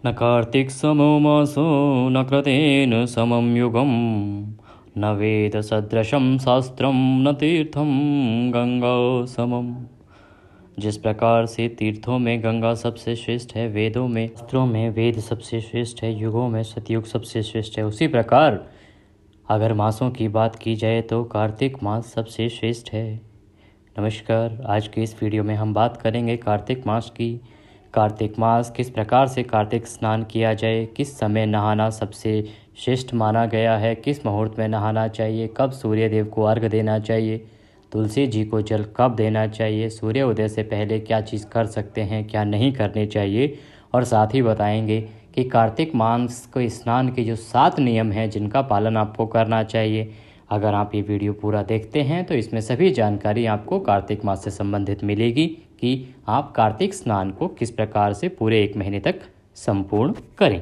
न कार्तिक समो मासो न क्रतेन समं युगम न वेद सदृशम शास्त्रम न तीर्थम गंगा समम। जिस प्रकार से तीर्थों में गंगा सबसे श्रेष्ठ है, वेदों में शास्त्रों में वेद सबसे श्रेष्ठ है, युगों में सतयुग सबसे श्रेष्ठ है, उसी प्रकार अगर मासों की बात की जाए तो कार्तिक मास सबसे श्रेष्ठ है। नमस्कार, आज की इस वीडियो में हम बात करेंगे कार्तिक मास की। कार्तिक मास किस प्रकार से कार्तिक स्नान किया जाए, किस समय नहाना सबसे श्रेष्ठ माना गया है, किस मुहूर्त में नहाना चाहिए, कब सूर्य देव को अर्घ्य देना चाहिए, तुलसी जी को जल कब देना चाहिए, सूर्य उदय से पहले क्या चीज़ कर सकते हैं, क्या नहीं करनी चाहिए, और साथ ही बताएंगे कि कार्तिक मास को स्नान के जो 7 नियम हैं जिनका पालन आपको करना चाहिए। अगर आप ये वीडियो पूरा देखते हैं तो इसमें सभी जानकारी आपको कार्तिक मास से संबंधित मिलेगी कि आप कार्तिक स्नान को किस प्रकार से पूरे 1 महीने तक संपूर्ण करें।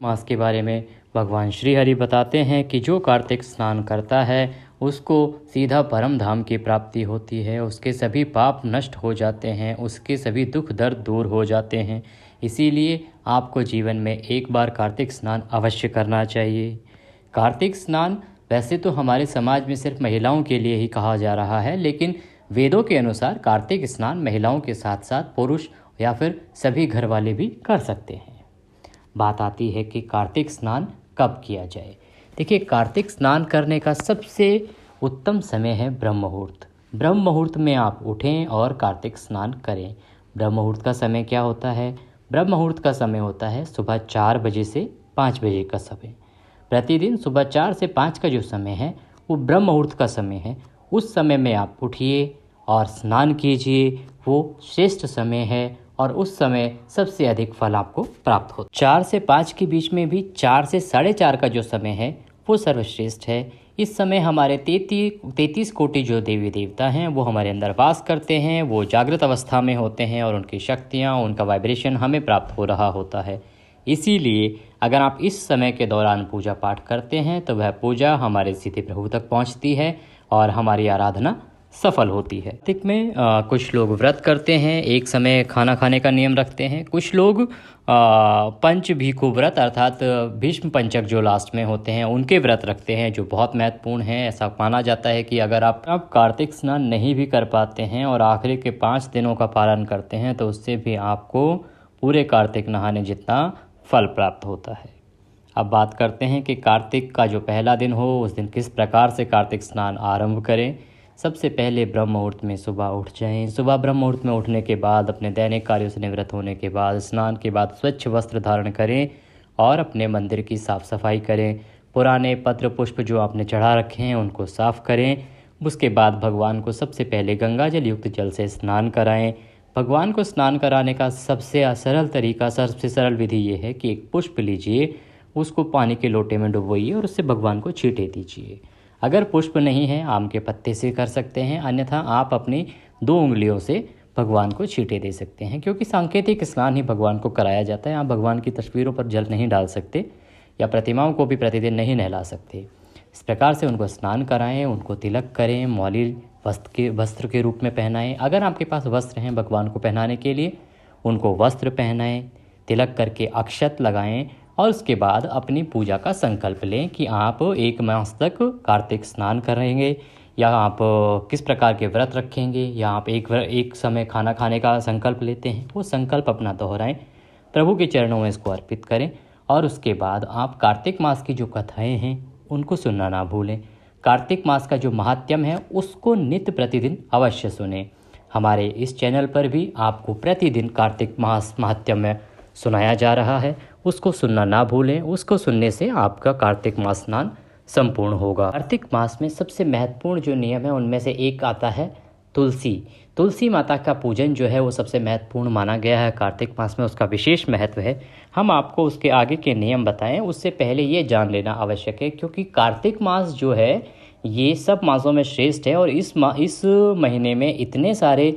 मास के बारे में भगवान श्री हरि बताते हैं कि जो कार्तिक स्नान करता है उसको सीधा परम धाम की प्राप्ति होती है, उसके सभी पाप नष्ट हो जाते हैं, उसके सभी दुख दर्द दूर हो जाते हैं। इसीलिए आपको जीवन में एक बार कार्तिक स्नान अवश्य करना चाहिए। कार्तिक स्नान वैसे तो हमारे समाज में सिर्फ महिलाओं के लिए ही कहा जा रहा है, लेकिन वेदों के अनुसार कार्तिक स्नान महिलाओं के साथ साथ पुरुष या फिर सभी घर वाले भी कर सकते हैं। बात आती है कि कार्तिक स्नान कब किया जाए। देखिए, कार्तिक स्नान करने का सबसे उत्तम समय है ब्रह्म मुहूर्त। ब्रह्म मुहूर्त में आप उठें और कार्तिक स्नान करें। ब्रह्म मुहूर्त का समय क्या होता है? ब्रह्म मुहूर्त का समय होता है सुबह 4 बजे से 5 बजे का समय। प्रतिदिन सुबह 4 से 5 का जो समय है वो ब्रह्म मुहूर्त का समय है। उस समय में आप उठिए और स्नान कीजिए, वो श्रेष्ठ समय है और उस समय सबसे अधिक फल आपको प्राप्त हो। 4 से 5 के बीच में भी 4 से 4:30 का जो समय है वो सर्वश्रेष्ठ है। इस समय हमारे 33 कोटि जो देवी देवता हैं वो हमारे अंदर वास करते हैं, वो जागृत अवस्था में होते हैं और उनकी शक्तियाँ, उनका वाइब्रेशन हमें प्राप्त हो रहा होता है। इसीलिए अगर आप इस समय के दौरान पूजा पाठ करते हैं तो वह पूजा हमारे सीधे प्रभु तक पहुंचती है और हमारी आराधना सफल होती है। कार्तिक में कुछ लोग व्रत करते हैं, एक समय खाना खाने का नियम रखते हैं। कुछ लोग पंच भीखु व्रत अर्थात भीष्म पंचक जो लास्ट में होते हैं उनके व्रत रखते हैं, जो बहुत महत्वपूर्ण है। ऐसा माना जाता है कि अगर आप कार्तिक स्नान नहीं भी कर पाते हैं और आखिरी के 5 दिनों का पालन करते हैं तो उससे भी आपको पूरे कार्तिक नहाने जितना फल प्राप्त होता है। अब बात करते हैं कि कार्तिक का जो पहला दिन हो उस दिन किस प्रकार से कार्तिक स्नान आरंभ करें। सबसे पहले ब्रह्म मुहूर्त में सुबह उठ जाएं। सुबह ब्रह्म मुहूर्त में उठने के बाद अपने दैनिक कार्यों से निवृत्त होने के बाद स्नान के बाद स्वच्छ वस्त्र धारण करें और अपने मंदिर की साफ़ सफाई करें। पुराने पत्र पुष्प जो आपने चढ़ा रखे हैं उनको साफ़ करें। उसके बाद भगवान को सबसे पहले गंगा जल युक्त जल से स्नान कराएं। भगवान को स्नान कराने का सबसे सरल तरीका, सबसे सरल विधि ये है कि एक पुष्प लीजिए, उसको पानी के लोटे में डुबोइए और उससे भगवान को छींटे दीजिए। अगर पुष्प नहीं है, आम के पत्ते से कर सकते हैं, अन्यथा आप अपनी 2 उंगलियों से भगवान को छींटे दे सकते हैं, क्योंकि सांकेतिक स्नान ही भगवान को कराया जाता है। आप भगवान की तस्वीरों पर जल नहीं डाल सकते या प्रतिमाओं को भी प्रतिदिन नहीं नहला सकते। इस प्रकार से उनको स्नान कराएं, उनको तिलक करें, मौली वस्त्र के रूप में पहनाएं। अगर आपके पास वस्त्र हैं भगवान को पहनाने के लिए, उनको वस्त्र पहनाएं, तिलक करके अक्षत लगाएं और उसके बाद अपनी पूजा का संकल्प लें कि आप 1 मास तक कार्तिक स्नान करेंगे, या आप किस प्रकार के व्रत रखेंगे, या आप एक समय खाना खाने का संकल्प लेते हैं। वो संकल्प अपना दोहराएं, प्रभु के चरणों में इसको अर्पित करें और उसके बाद आप कार्तिक मास की जो कथाएं हैं उनको सुनना ना भूलें। कार्तिक मास का जो महात्म्य है उसको नित्य प्रतिदिन अवश्य सुनें। हमारे इस चैनल पर भी आपको प्रतिदिन कार्तिक मास महात्म्य सुनाया जा रहा है, उसको सुनना ना भूलें। उसको सुनने से आपका कार्तिक मास स्नान संपूर्ण होगा। कार्तिक मास में सबसे महत्वपूर्ण जो नियम है उनमें से एक आता है तुलसी। तुलसी माता का पूजन जो है वो सबसे महत्वपूर्ण माना गया है कार्तिक मास में, उसका विशेष महत्व है। हम आपको उसके आगे के नियम बताएं उससे पहले ये जान लेना आवश्यक है, क्योंकि कार्तिक मास जो है ये सब मासों में श्रेष्ठ है और इस महीने में इतने सारे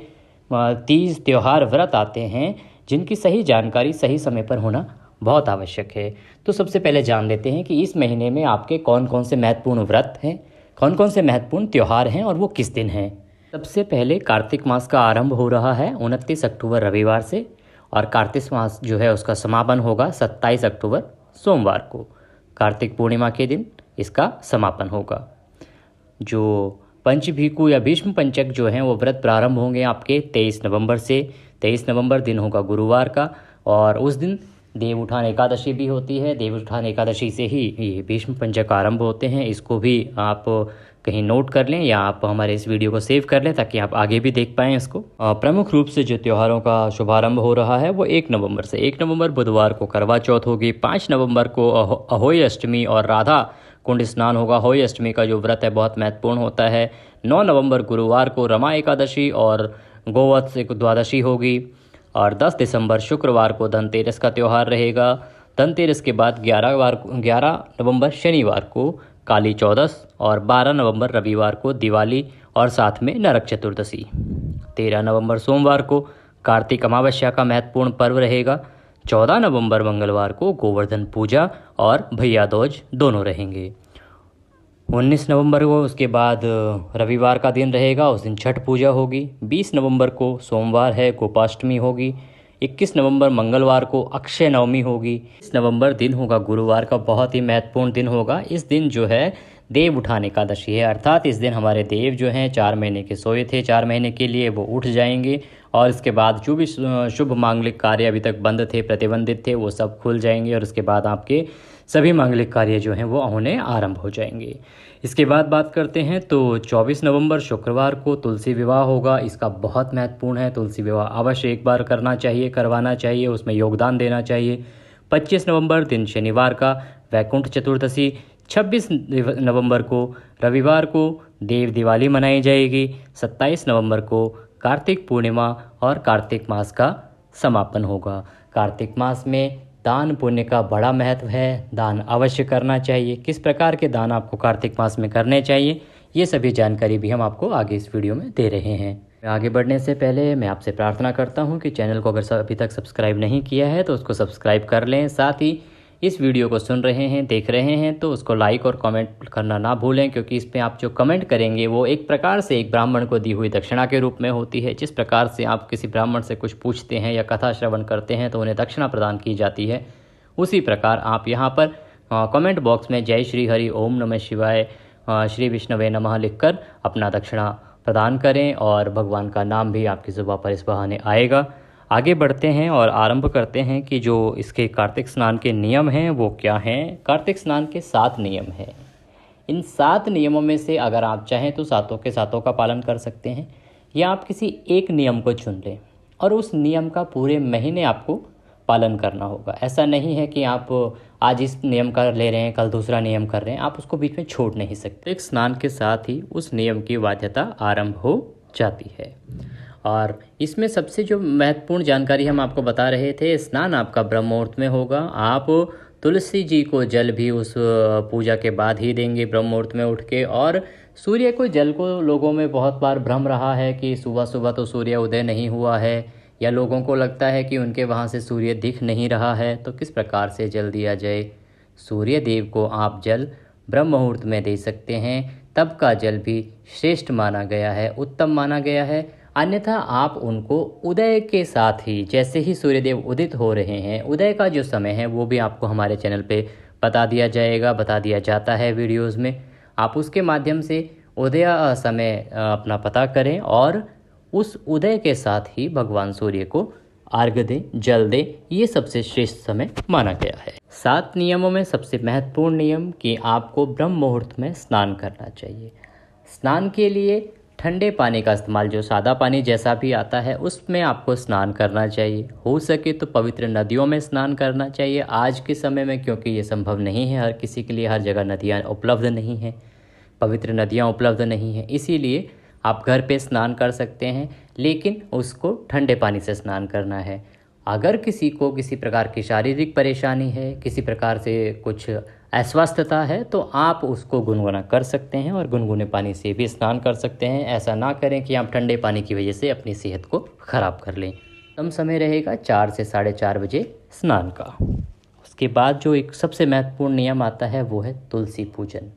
तीज त्योहार व्रत आते हैं जिनकी सही जानकारी सही समय पर होना बहुत आवश्यक है। तो सबसे पहले जान लेते हैं कि इस महीने में आपके कौन कौन से महत्वपूर्ण व्रत हैं, कौन कौन से महत्वपूर्ण त्यौहार हैं और वो किस दिन हैं। सबसे पहले कार्तिक मास का आरंभ हो रहा है 29 अक्टूबर रविवार से और कार्तिक मास जो है उसका समापन होगा 27 अक्टूबर सोमवार को। कार्तिक पूर्णिमा के दिन इसका समापन होगा। जो पंचभीकु या भीष्म पंचक जो हैं वो व्रत प्रारंभ होंगे आपके 23 नवंबर से। 23 नवंबर दिन होगा गुरुवार का, और उस दिन देव उठान एकादशी भी होती है। देव उठान एकादशी से ही ये भीष्म पंचक आरंभ होते हैं। इसको भी आप कहीं नोट कर लें या आप हमारे इस वीडियो को सेव कर लें ताकि आप आगे भी देख पाएँ इसको। प्रमुख रूप से जो त्योहारों का शुभारंभ हो रहा है वो 1 नवंबर से। 1 नवंबर बुधवार को करवा चौथ होगी। 5 नवंबर को अहोई अष्टमी और राधा कुंड स्नान होगा। अहोई अष्टमी का जो व्रत है बहुत महत्वपूर्ण होता है। 9 नवंबर गुरुवार को रमा एकादशी और गोवत्स द्वादशी होगी। और 10 दिसंबर शुक्रवार को धनतेरस का त्यौहार रहेगा। धनतेरस के बाद 11 नवंबर शनिवार को काली चौदस और 12 नवंबर रविवार को दिवाली और साथ में नरक चतुर्दशी। 13 नवंबर सोमवार को कार्तिक अमावस्या का महत्वपूर्ण पर्व रहेगा। 14 नवंबर मंगलवार को गोवर्धन पूजा और भैया दूज दोनों रहेंगे। 19 नवंबर को उसके बाद रविवार का दिन रहेगा, उस दिन छठ पूजा होगी। 20 नवंबर को सोमवार है, गोपाष्टमी होगी। 21 नवंबर मंगलवार को अक्षय नवमी होगी। 20 नवंबर दिन होगा गुरुवार का, बहुत ही महत्वपूर्ण दिन होगा। इस दिन जो है देव उठान एकादशी है, अर्थात इस दिन हमारे देव जो हैं 4 महीने के सोए थे, 4 महीने के लिए वो उठ जाएंगे और इसके बाद जो भी शुभ मांगलिक कार्य अभी तक बंद थे, प्रतिबंधित थे, वो सब खुल जाएंगे और उसके बाद आपके सभी मांगलिक कार्य जो हैं वो होने आरंभ हो जाएंगे। इसके बाद बात करते हैं तो 24 नवंबर शुक्रवार को तुलसी विवाह होगा। इसका बहुत महत्वपूर्ण है। तुलसी विवाह अवश्य एक बार करना चाहिए, करवाना चाहिए, उसमें योगदान देना चाहिए। 25 नवंबर दिन शनिवार का वैकुंठ चतुर्दशी। 26 नवंबर को रविवार को देव दिवाली मनाई जाएगी। 27 नवंबर को कार्तिक पूर्णिमा और कार्तिक मास का समापन होगा। कार्तिक मास में दान पुण्य का बड़ा महत्व है, दान अवश्य करना चाहिए। किस प्रकार के दान आपको कार्तिक मास में करने चाहिए, ये सभी जानकारी भी हम आपको आगे इस वीडियो में दे रहे हैं। आगे बढ़ने से पहले मैं आपसे प्रार्थना करता हूँ कि चैनल को अगर अभी तक सब्सक्राइब नहीं किया है तो उसको सब्सक्राइब कर लें। साथ ही इस वीडियो को सुन रहे हैं, देख रहे हैं तो उसको लाइक और कमेंट करना ना भूलें, क्योंकि इस पर आप जो कमेंट करेंगे वो एक प्रकार से एक ब्राह्मण को दी हुई दक्षिणा के रूप में होती है। जिस प्रकार से आप किसी ब्राह्मण से कुछ पूछते हैं या कथा श्रवण करते हैं तो उन्हें दक्षिणा प्रदान की जाती है, उसी प्रकार आप यहाँ पर कमेंट बॉक्स में जय श्री हरि, ओम नमः शिवाय, श्री विष्णवे नमः लिखकर अपना दक्षिणा प्रदान करें और भगवान का नाम भी आपकी ज़ुबान पर इस बहाने आएगा। आगे बढ़ते हैं और आरंभ करते हैं कि जो इसके कार्तिक स्नान के नियम हैं वो क्या हैं। कार्तिक स्नान के 7 नियम हैं। इन 7 नियमों में से अगर आप चाहें तो सातों के सातों का पालन कर सकते हैं, या आप किसी एक नियम को चुन लें और उस नियम का पूरे महीने आपको पालन करना होगा। ऐसा नहीं है कि आप आज इस नियम का ले रहे हैं, कल दूसरा नियम कर रहे हैं, आप उसको बीच में छोड़ नहीं सकते। एक स्नान के साथ ही उस नियम की बाध्यता आरंभ हो जाती है। और इसमें सबसे जो महत्वपूर्ण जानकारी हम आपको बता रहे थे, स्नान आपका ब्रह्म मुहूर्त में होगा। आप तुलसी जी को जल भी उस पूजा के बाद ही देंगे ब्रह्म मुहूर्त में उठ के। और सूर्य को जल को लोगों में बहुत बार भ्रम रहा है कि सुबह सुबह तो सूर्य उदय नहीं हुआ है, या लोगों को लगता है कि उनके वहाँ से सूर्य दिख नहीं रहा है, तो किस प्रकार से जल दिया जाए। सूर्य देव को आप जल ब्रह्म मुहूर्त में दे सकते हैं, तब का जल भी श्रेष्ठ माना गया है, उत्तम माना गया है। अन्यथा आप उनको उदय के साथ ही, जैसे ही सूर्यदेव उदित हो रहे हैं, उदय का जो समय है वो भी आपको हमारे चैनल पे बता दिया जाएगा, बता दिया जाता है वीडियोस में। आप उसके माध्यम से उदय समय अपना पता करें और उस उदय के साथ ही भगवान सूर्य को अर्घ्य दें, जल दें। ये सबसे श्रेष्ठ समय माना गया है। 7 नियमों में सबसे महत्वपूर्ण नियम कि आपको ब्रह्म मुहूर्त में स्नान करना चाहिए। स्नान के लिए ठंडे पानी का इस्तेमाल, जो सादा पानी जैसा भी आता है उसमें आपको स्नान करना चाहिए। हो सके तो पवित्र नदियों में स्नान करना चाहिए। आज के समय में क्योंकि ये संभव नहीं है, हर किसी के लिए हर जगह नदियाँ उपलब्ध नहीं हैं, पवित्र नदियाँ उपलब्ध नहीं हैं, इसीलिए आप घर पे स्नान कर सकते हैं, लेकिन उसको ठंडे पानी से स्नान करना है। अगर किसी को किसी प्रकार की शारीरिक परेशानी है, किसी प्रकार से कुछ अस्वस्थता है, तो आप उसको गुनगुना कर सकते हैं और गुनगुने पानी से भी स्नान कर सकते हैं। ऐसा ना करें कि आप ठंडे पानी की वजह से अपनी सेहत को ख़राब कर लें। कम समय रहेगा 4 से 4:30 बजे स्नान का। उसके बाद जो एक सबसे महत्वपूर्ण नियम आता है वो है तुलसी पूजन।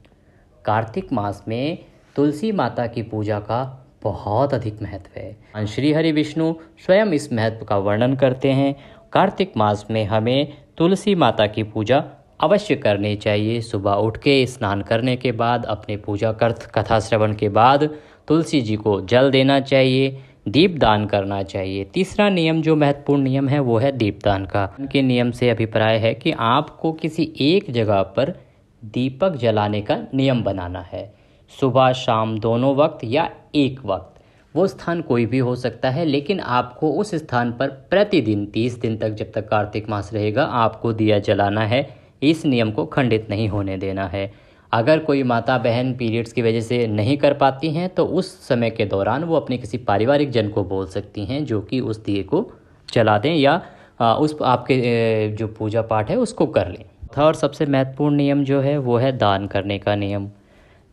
कार्तिक मास में तुलसी माता की पूजा का बहुत अधिक महत्व है। श्री हरि विष्णु स्वयं इस महत्व का वर्णन करते हैं। कार्तिक मास में हमें तुलसी माता की पूजा अवश्य करनी चाहिए। सुबह उठ के स्नान करने के बाद, अपने पूजा कथा श्रवण के बाद तुलसी जी को जल देना चाहिए, दीपदान करना चाहिए। तीसरा नियम जो महत्वपूर्ण नियम है वो है दीपदान का। उनके नियम से अभिप्राय है कि आपको किसी एक जगह पर दीपक जलाने का नियम बनाना है, सुबह शाम दोनों वक्त या एक वक्त। वो स्थान कोई भी हो सकता है, लेकिन आपको उस स्थान पर प्रतिदिन 30 दिन तक, जब तक कार्तिक मास रहेगा, आपको दिया जलाना है। इस नियम को खंडित नहीं होने देना है। अगर कोई माता बहन पीरियड्स की वजह से नहीं कर पाती हैं तो उस समय के दौरान वो अपने किसी पारिवारिक जन को बोल सकती हैं जो कि उस दिए को जला दें या उस आपके जो पूजा पाठ है उसको कर लें। और सबसे महत्वपूर्ण नियम जो है वो है दान करने का नियम।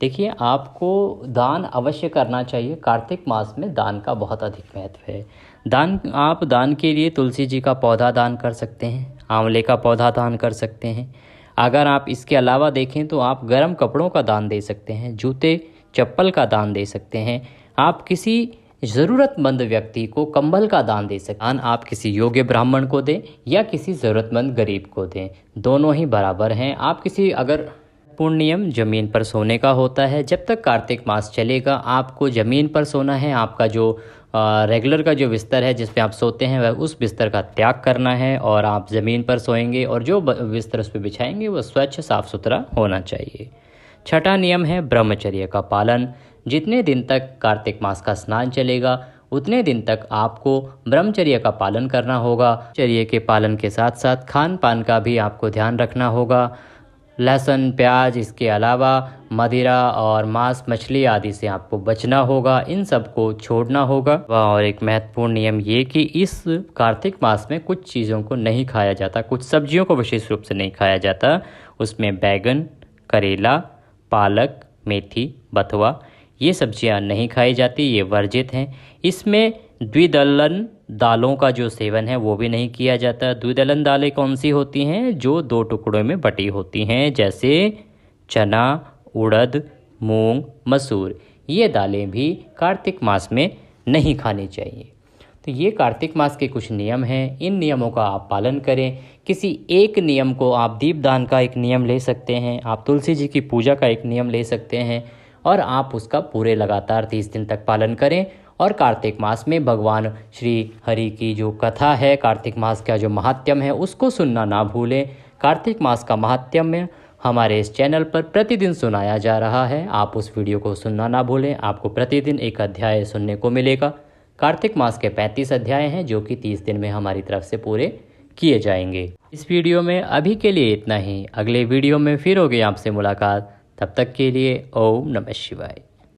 देखिए, आपको दान अवश्य करना चाहिए। कार्तिक मास में दान का बहुत अधिक महत्व है। आप दान के लिए तुलसी जी का पौधा दान कर सकते हैं, आंवले का पौधा दान कर सकते हैं। अगर आप इसके अलावा देखें तो आप गर्म कपड़ों का दान दे सकते हैं, जूते चप्पल का दान दे सकते हैं। आप किसी ज़रूरतमंद व्यक्ति को कंबल का दान दे सकते हैं। आप किसी योग्य ब्राह्मण को दें या किसी ज़रूरतमंद गरीब को दें, दोनों ही बराबर हैं। आप किसी अगर पूर्ण नियम ज़मीन पर सोने का होता है। जब तक कार्तिक मास चलेगा आपको ज़मीन पर सोना है। आपका जो रेगुलर का जो बिस्तर है जिस पे आप सोते हैं वह उस बिस्तर का त्याग करना है और आप ज़मीन पर सोएंगे और जो बिस्तर उस पर बिछाएंगे वो स्वच्छ साफ सुथरा होना चाहिए। छठा नियम है ब्रह्मचर्य का पालन। जितने दिन तक कार्तिक मास का स्नान चलेगा उतने दिन तक आपको ब्रह्मचर्य का पालन करना होगा। ब्रह्मचर्य के पालन के साथ साथ खान पान का भी आपको ध्यान रखना होगा। लहसुन, प्याज, इसके अलावा मदिरा और मांस मछली आदि से आपको बचना होगा। इन सब को छोड़ना होगा। और एक महत्वपूर्ण नियम ये कि इस कार्तिक मास में कुछ चीज़ों को नहीं खाया जाता, कुछ सब्जियों को विशेष रूप से नहीं खाया जाता। उसमें बैगन, करेला, पालक, मेथी, बथुआ ये सब्जियां नहीं खाई जाती, ये वर्जित हैं। इसमें द्विदलन दालों का जो सेवन है वो भी नहीं किया जाता। द्विदलन दालें कौन सी होती हैं? जो 2 टुकड़ों में बटी होती हैं, जैसे चना, उड़द, मूंग, मसूर। ये दालें भी कार्तिक मास में नहीं खानी चाहिए। तो ये कार्तिक मास के कुछ नियम हैं। इन नियमों का आप पालन करें। किसी एक नियम को आप दीपदान का एक नियम ले सकते हैं, आप तुलसी जी की पूजा का एक नियम ले सकते हैं और आप उसका पूरे लगातार 30 दिन तक पालन करें। और कार्तिक मास में भगवान श्री हरि की जो कथा है, कार्तिक मास का जो महात्म्य है उसको सुनना ना भूलें। कार्तिक मास का महात्म्य हमारे इस चैनल पर प्रतिदिन सुनाया जा रहा है, आप उस वीडियो को सुनना ना भूलें। आपको प्रतिदिन एक अध्याय सुनने को मिलेगा। कार्तिक मास के 35 अध्याय हैं जो कि 30 दिन में हमारी तरफ से पूरे किए जाएंगे। इस वीडियो में अभी के लिए इतना ही। अगले वीडियो में फिर होगी आपसे मुलाकात। तब तक के लिए ओम नमः शिवाय।